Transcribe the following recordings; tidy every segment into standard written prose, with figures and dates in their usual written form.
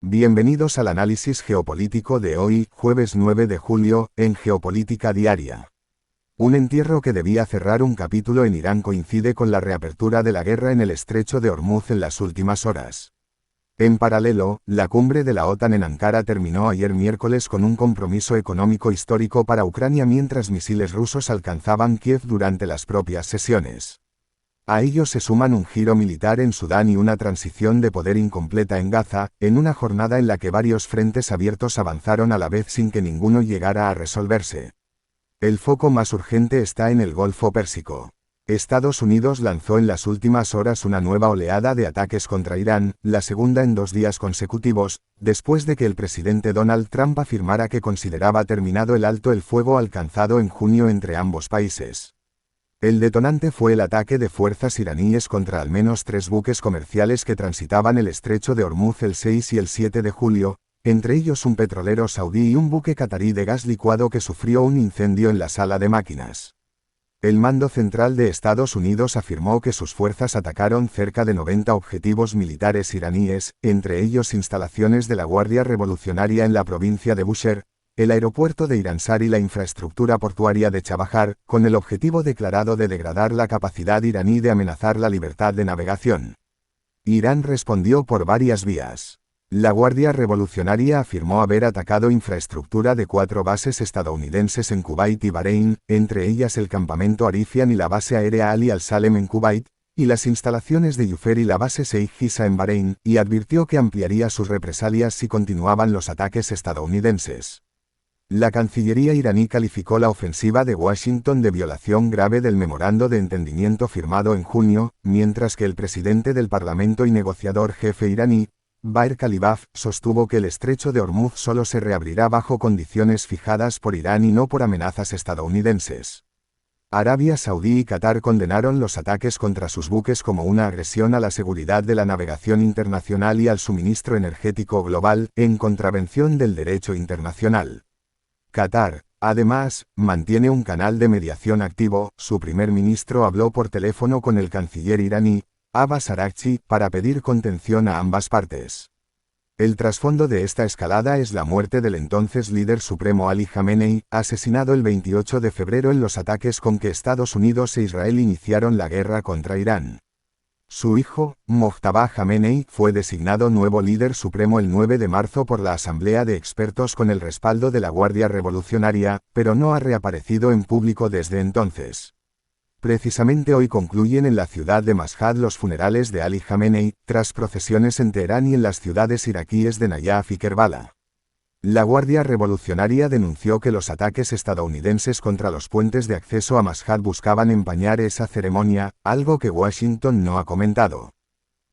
Bienvenidos al análisis geopolítico de hoy, jueves 9 de julio, en Geopolítica Diaria. Un entierro que debía cerrar un capítulo en Irán coincide con la reapertura de la guerra en el estrecho de Hormuz en las últimas horas. En paralelo, la cumbre de la OTAN en Ankara terminó ayer miércoles con un compromiso económico histórico para Ucrania mientras misiles rusos alcanzaban Kiev durante las propias sesiones. A ello se suman un giro militar en Sudán y una transición de poder incompleta en Gaza, en una jornada en la que varios frentes abiertos avanzaron a la vez sin que ninguno llegara a resolverse. El foco más urgente está en el Golfo Pérsico. Estados Unidos lanzó en las últimas horas una nueva oleada de ataques contra Irán, la segunda en 2 días consecutivos, después de que el presidente Donald Trump afirmara que consideraba terminado el alto el fuego alcanzado en junio entre ambos países. El detonante fue el ataque de fuerzas iraníes contra al menos 3 buques comerciales que transitaban el estrecho de Hormuz el 6 y el 7 de julio, entre ellos un petrolero saudí y un buque catarí de gas licuado que sufrió un incendio en la sala de máquinas. El mando central de Estados Unidos afirmó que sus fuerzas atacaron cerca de 90 objetivos militares iraníes, entre ellos instalaciones de la Guardia Revolucionaria en la provincia de Bushehr, el aeropuerto de Iransar y la infraestructura portuaria de Chabahar, con el objetivo declarado de degradar la capacidad iraní de amenazar la libertad de navegación. Irán respondió por varias vías. La Guardia Revolucionaria afirmó haber atacado infraestructura de 4 bases estadounidenses en Kuwait y Bahrein, entre ellas el campamento Arifian y la base aérea Ali al-Salem en Kuwait, y las instalaciones de Yufer y la base Sheikh Isa en Bahrein, y advirtió que ampliaría sus represalias si continuaban los ataques estadounidenses. La Cancillería iraní calificó la ofensiva de Washington de violación grave del memorando de entendimiento firmado en junio, mientras que el presidente del Parlamento y negociador jefe iraní, Baher Khalibaf, sostuvo que el estrecho de Hormuz solo se reabrirá bajo condiciones fijadas por Irán y no por amenazas estadounidenses. Arabia Saudí y Qatar condenaron los ataques contra sus buques como una agresión a la seguridad de la navegación internacional y al suministro energético global, en contravención del derecho internacional. Qatar, además, mantiene un canal de mediación activo. Su primer ministro habló por teléfono con el canciller iraní, Abbas Araghchi, para pedir contención a ambas partes. El trasfondo de esta escalada es la muerte del entonces líder supremo Ali Khamenei, asesinado el 28 de febrero en los ataques con que Estados Unidos e Israel iniciaron la guerra contra Irán. Su hijo, Mojtaba Khamenei, fue designado nuevo líder supremo el 9 de marzo por la Asamblea de Expertos con el respaldo de la Guardia Revolucionaria, pero no ha reaparecido en público desde entonces. Precisamente hoy concluyen en la ciudad de Mashhad los funerales de Ali Khamenei, tras procesiones en Teherán y en las ciudades iraquíes de Nayaf y Kerbala. La Guardia Revolucionaria denunció que los ataques estadounidenses contra los puentes de acceso a Mashhad buscaban empañar esa ceremonia, algo que Washington no ha comentado.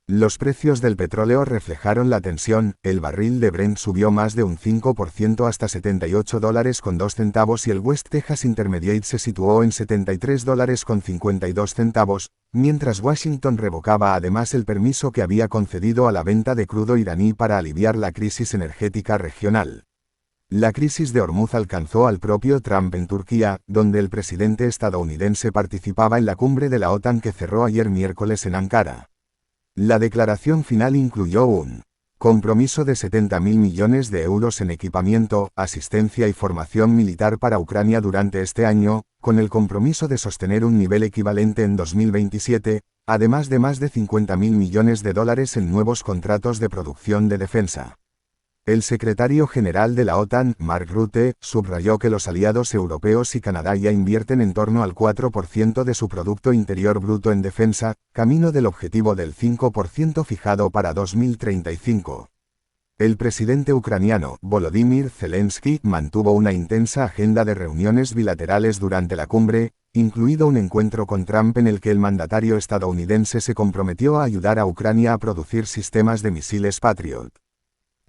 Los precios del petróleo reflejaron la tensión. El barril de Brent subió más de un 5% hasta $78.02 y el West Texas Intermediate se situó en $73.52, mientras Washington revocaba además el permiso que había concedido a la venta de crudo iraní para aliviar la crisis energética regional. La crisis de Hormuz alcanzó al propio Trump en Turquía, donde el presidente estadounidense participaba en la cumbre de la OTAN que cerró ayer miércoles en Ankara. La declaración final incluyó un compromiso de 70.000 millones de euros en equipamiento, asistencia y formación militar para Ucrania durante este año, con el compromiso de sostener un nivel equivalente en 2027, además de más de 50.000 millones de dólares en nuevos contratos de producción de defensa. El secretario general de la OTAN, Mark Rutte, subrayó que los aliados europeos y Canadá ya invierten en torno al 4% de su Producto Interior Bruto en defensa, camino del objetivo del 5% fijado para 2035. El presidente ucraniano, Volodymyr Zelensky, mantuvo una intensa agenda de reuniones bilaterales durante la cumbre, incluido un encuentro con Trump en el que el mandatario estadounidense se comprometió a ayudar a Ucrania a producir sistemas de misiles Patriot.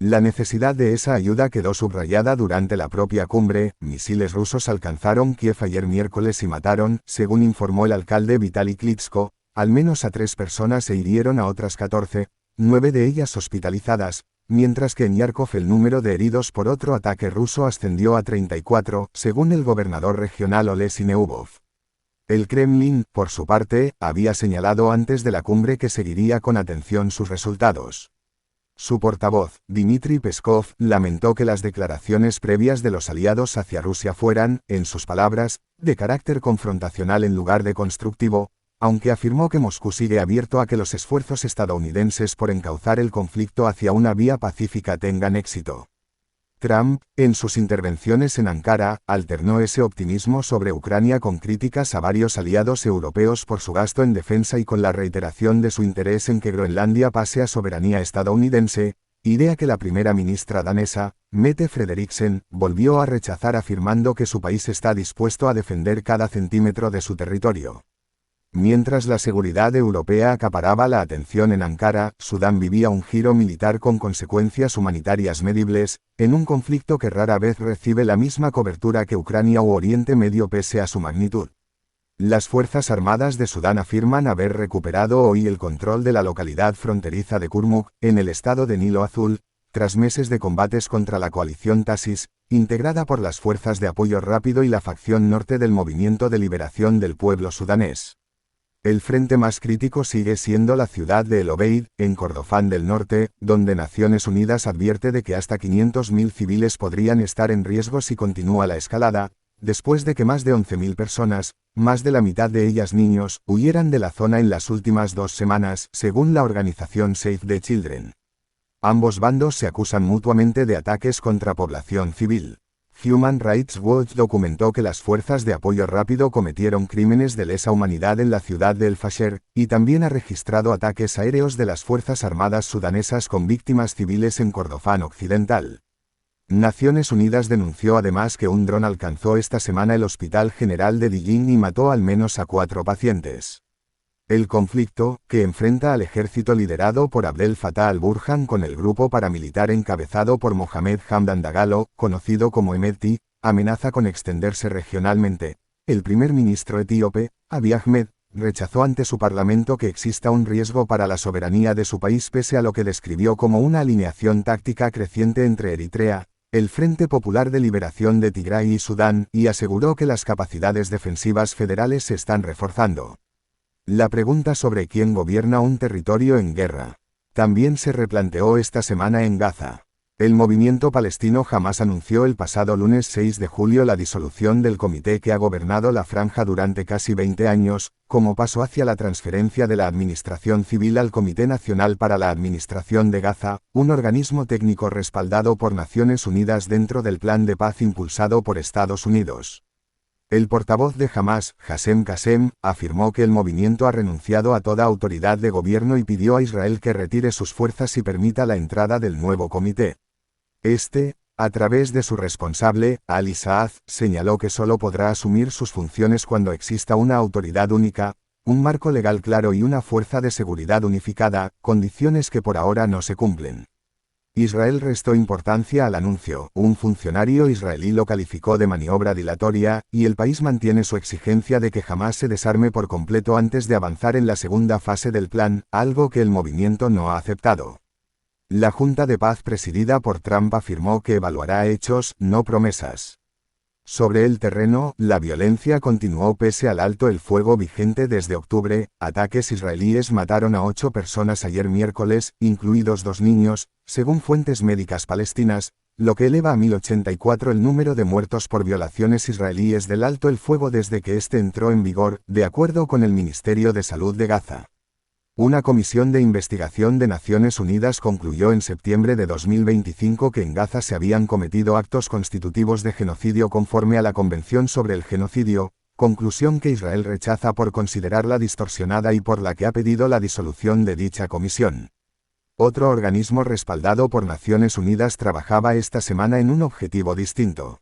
La necesidad de esa ayuda quedó subrayada durante la propia cumbre. Misiles rusos alcanzaron Kiev ayer miércoles y mataron, según informó el alcalde Vitaly Klitschko, al menos a 3 personas e hirieron a otras 14, 9 de ellas hospitalizadas, mientras que en Yarkov el número de heridos por otro ataque ruso ascendió a 34, según el gobernador regional Oleksiy Neubov. El Kremlin, por su parte, había señalado antes de la cumbre que seguiría con atención sus resultados. Su portavoz, Dmitry Peskov, lamentó que las declaraciones previas de los aliados hacia Rusia fueran, en sus palabras, de carácter confrontacional en lugar de constructivo, aunque afirmó que Moscú sigue abierto a que los esfuerzos estadounidenses por encauzar el conflicto hacia una vía pacífica tengan éxito. Trump, en sus intervenciones en Ankara, alternó ese optimismo sobre Ucrania con críticas a varios aliados europeos por su gasto en defensa y con la reiteración de su interés en que Groenlandia pase a soberanía estadounidense, idea que la primera ministra danesa, Mette Frederiksen, volvió a rechazar afirmando que su país está dispuesto a defender cada centímetro de su territorio. Mientras la seguridad europea acaparaba la atención en Ankara, Sudán vivía un giro militar con consecuencias humanitarias medibles, en un conflicto que rara vez recibe la misma cobertura que Ucrania u Oriente Medio pese a su magnitud. Las Fuerzas Armadas de Sudán afirman haber recuperado hoy el control de la localidad fronteriza de Kurmuk, en el estado de Nilo Azul, tras meses de combates contra la coalición Tasis, integrada por las Fuerzas de Apoyo Rápido y la facción norte del Movimiento de Liberación del Pueblo Sudanés. El frente más crítico sigue siendo la ciudad de El Obeid, en Kordofán del Norte, donde Naciones Unidas advierte de que hasta 500.000 civiles podrían estar en riesgo si continúa la escalada, después de que más de 11.000 personas, más de la mitad de ellas niños, huyeran de la zona en las últimas 2 semanas, según la organización Save the Children. Ambos bandos se acusan mutuamente de ataques contra población civil. Human Rights Watch documentó que las fuerzas de apoyo rápido cometieron crímenes de lesa humanidad en la ciudad de El Fasher, y también ha registrado ataques aéreos de las Fuerzas Armadas sudanesas con víctimas civiles en Kordofán Occidental. Naciones Unidas denunció además que un dron alcanzó esta semana el Hospital General de Dijin y mató al menos a 4 pacientes. El conflicto, que enfrenta al ejército liderado por Abdel Fattah al-Burhan con el grupo paramilitar encabezado por Mohamed Hamdan Dagalo, conocido como Hemedti, amenaza con extenderse regionalmente. El primer ministro etíope, Abiy Ahmed, rechazó ante su parlamento que exista un riesgo para la soberanía de su país pese a lo que describió como una alineación táctica creciente entre Eritrea, el Frente Popular de Liberación de Tigray y Sudán, y aseguró que las capacidades defensivas federales se están reforzando. La pregunta sobre quién gobierna un territorio en guerra también se replanteó esta semana en Gaza. El movimiento palestino Hamás anunció el pasado lunes 6 de julio la disolución del comité que ha gobernado la franja durante casi 20 años, como paso hacia la transferencia de la Administración Civil al Comité Nacional para la Administración de Gaza, un organismo técnico respaldado por Naciones Unidas dentro del plan de paz impulsado por Estados Unidos. El portavoz de Hamás, Hassem Qasem, afirmó que el movimiento ha renunciado a toda autoridad de gobierno y pidió a Israel que retire sus fuerzas y permita la entrada del nuevo comité. A través de su responsable, Ali Saad, señaló que solo podrá asumir sus funciones cuando exista una autoridad única, un marco legal claro y una fuerza de seguridad unificada, condiciones que por ahora no se cumplen. Israel restó importancia al anuncio, un funcionario israelí lo calificó de maniobra dilatoria, y el país mantiene su exigencia de que jamás se desarme por completo antes de avanzar en la segunda fase del plan, algo que el movimiento no ha aceptado. La Junta de Paz presidida por Trump afirmó que evaluará hechos, no promesas. Sobre el terreno, la violencia continuó pese al alto el fuego vigente desde octubre. Ataques israelíes mataron a 8 personas ayer miércoles, incluidos 2 niños, según fuentes médicas palestinas, lo que eleva a 1084 el número de muertos por violaciones israelíes del alto el fuego desde que este entró en vigor, de acuerdo con el Ministerio de Salud de Gaza. Una comisión de investigación de Naciones Unidas concluyó en septiembre de 2025 que en Gaza se habían cometido actos constitutivos de genocidio conforme a la Convención sobre el Genocidio, conclusión que Israel rechaza por considerarla distorsionada y por la que ha pedido la disolución de dicha comisión. Otro organismo respaldado por Naciones Unidas trabajaba esta semana en un objetivo distinto.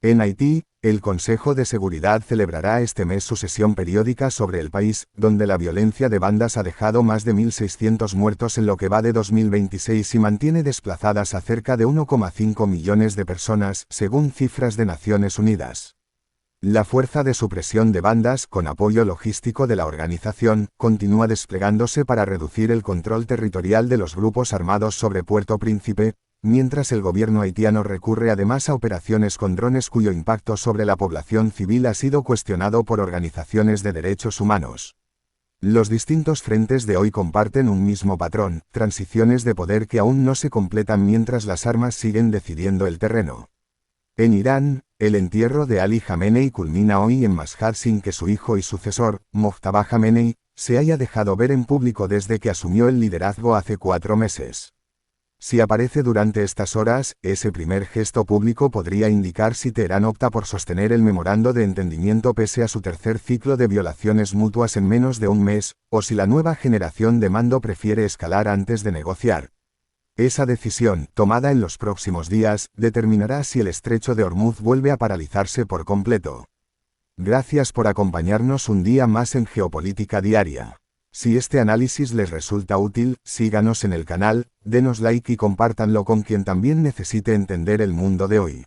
En Haití, el Consejo de Seguridad celebrará este mes su sesión periódica sobre el país, donde la violencia de bandas ha dejado más de 1.600 muertos en lo que va de 2026 y mantiene desplazadas a cerca de 1,5 millones de personas, según cifras de Naciones Unidas. La fuerza de supresión de bandas, con apoyo logístico de la organización, continúa desplegándose para reducir el control territorial de los grupos armados sobre Puerto Príncipe, mientras el gobierno haitiano recurre además a operaciones con drones cuyo impacto sobre la población civil ha sido cuestionado por organizaciones de derechos humanos. Los distintos frentes de hoy comparten un mismo patrón, transiciones de poder que aún no se completan mientras las armas siguen decidiendo el terreno. En Irán, el entierro de Ali Jamenei culmina hoy en Mashhad sin que su hijo y sucesor, Mojtaba Jamenei, se haya dejado ver en público desde que asumió el liderazgo hace 4 meses. Si aparece durante estas horas, ese primer gesto público podría indicar si Teherán opta por sostener el memorando de entendimiento pese a su tercer ciclo de violaciones mutuas en menos de un mes, o si la nueva generación de mando prefiere escalar antes de negociar. Esa decisión, tomada en los próximos días, determinará si el estrecho de Hormuz vuelve a paralizarse por completo. Gracias por acompañarnos un día más en Geopolítica Diaria. Si este análisis les resulta útil, síganos en el canal, denos like y compártanlo con quien también necesite entender el mundo de hoy.